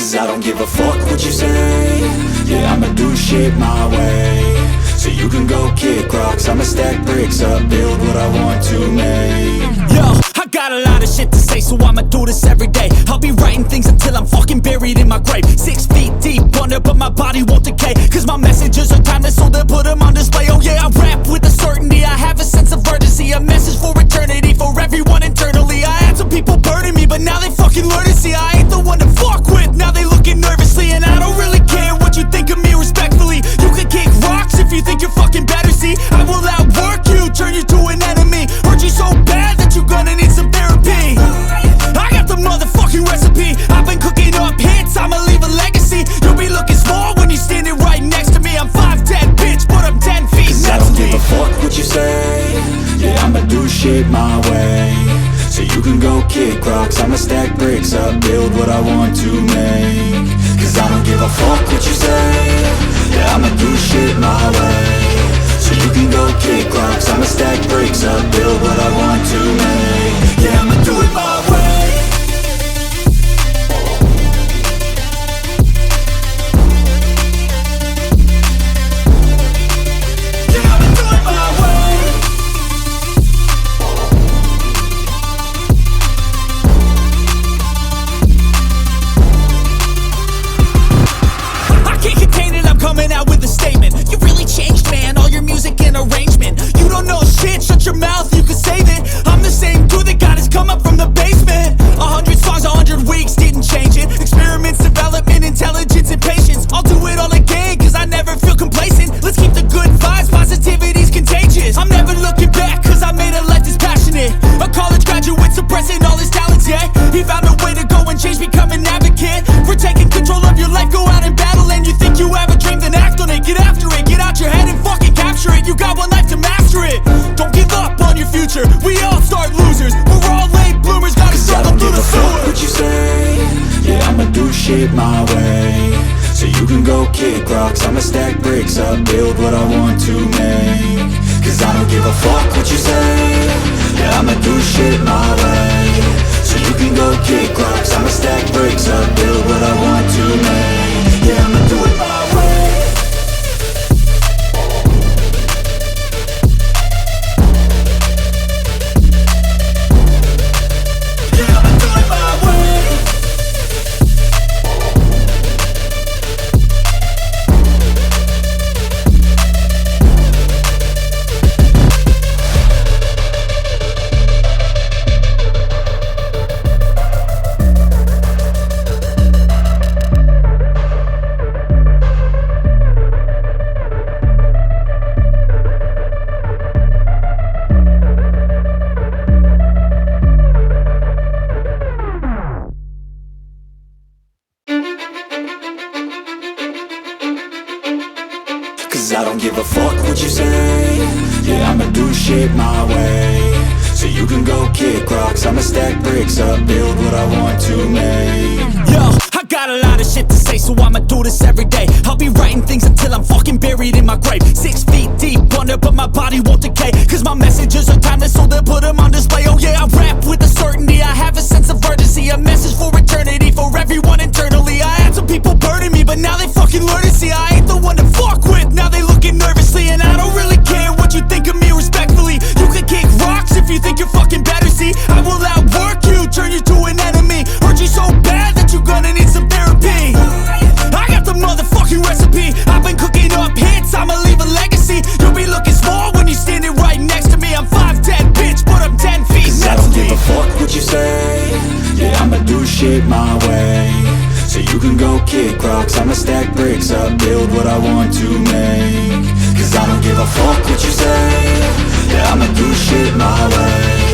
Cause I don't give a fuck what you say. Yeah, I'ma do shit my way. So you can go kick rocks, I'ma stack bricks up, build what I want to make. Yo, I got a lot of shit to say, so I'ma do this every day. I'll be writing things until I'm fucking buried in my grave. 6 feet deep under, but my body won't decay. Cause my messages are timeless, so they'll put them on display. Oh yeah, I rap with a certainty, I have a sense of urgency. A message for eternity, for everyone internally. I had some people burning me, but now they fucking learn to see I ain't the one to fuck with, now they looking nervously. And I don't really care what you think of me, respectfully. You can kick rocks if you think you're fucking better, see. I will outwork you, turn you to an enemy. Hurt you so bad that you're gonna need some therapy. I got the motherfucking recipe, I've been cooking up hits, I'ma leave a legacy. You'll be looking small when you're standing right next to me. I'm 5'10", bitch, but I'm 10 feet. Cause I don't give a fuck what you say. Yeah, I'ma do shit my way. So you can go kick rocks, I'ma stack bricks up, build what I want to make. Cause I don't give a fuck what you say. Yeah, I'ma do shit my way. So you can go kick rocks, I'ma stack bricks up, build what I want to make. Yeah, I'ma do it my way. Coming out with a statement. You really changed, man, all your music and arrangement. You don't know shit, shut your mouth, you can save it. I'm the same dude that got his come up from the basement. 100 songs, 100 weeks, didn't change it. Experiments, development, intelligence, and patience. I'll do it all again, cause I never feel complacent. Let's keep the good vibes, positivity's contagious. I'm never looking back, cause I made a life that's passionate. A college graduate suppressing all his talents, yeah. He found a way to go and change, become an advocate for taking control of your life, go out and battle. And you think you have a dream, then act on it, get after it, get out your head and fucking capture it. You got one life to master it. Don't give up on your future, we all start losers. We're all late bloomers, gotta struggle through the sewer. What you say? Yeah, I'ma do shit my way. So you can go kick rocks, I'ma stack bricks up, build what I want to make. Cause I don't give a fuck what you say. Yeah, I'ma do shit my way. So you can go kick rocks, I'ma stack bricks up, build what I want to make. Yeah, I'ma do it my way. Cause I don't give a fuck what you say. Yeah, I'ma do shit my way. So you can go kick rocks, I'ma stack bricks up, build what I want to make. Yo, I got a lot of shit to say, so I'ma do this every day. I'll be writing things until I'm fucking buried in my grave. 6 feet deep under, but my body won't decay. Cause my messages are timeless, so they'll put them on display. Oh yeah, I rap with a certainty, I have a sense of urgency. A message for eternity, for everyone internally. I had some people burning me, but now they fucking learn to see I ain't the one to fuck with, now they looking nervously. And I don't really care what you think of me, respectfully. You can kick rocks if you think you're fucking better, see. I will outwork you, turn you to an enemy. Hurt you so bad that you're gonna need some therapy. I got the motherfucking recipe, I've been cooking up hits, I'ma leave a legacy. You'll be looking small when you're standing right next to me. I'm 5'10", bitch, but I'm 10 feet. Cause I don't give a fuck what you say. Yeah, I'ma do shit my way. So you can go kick rocks, I'ma stack bricks up, build what I want to make. Cause I don't give a fuck what you say. Yeah, I'ma do shit my way.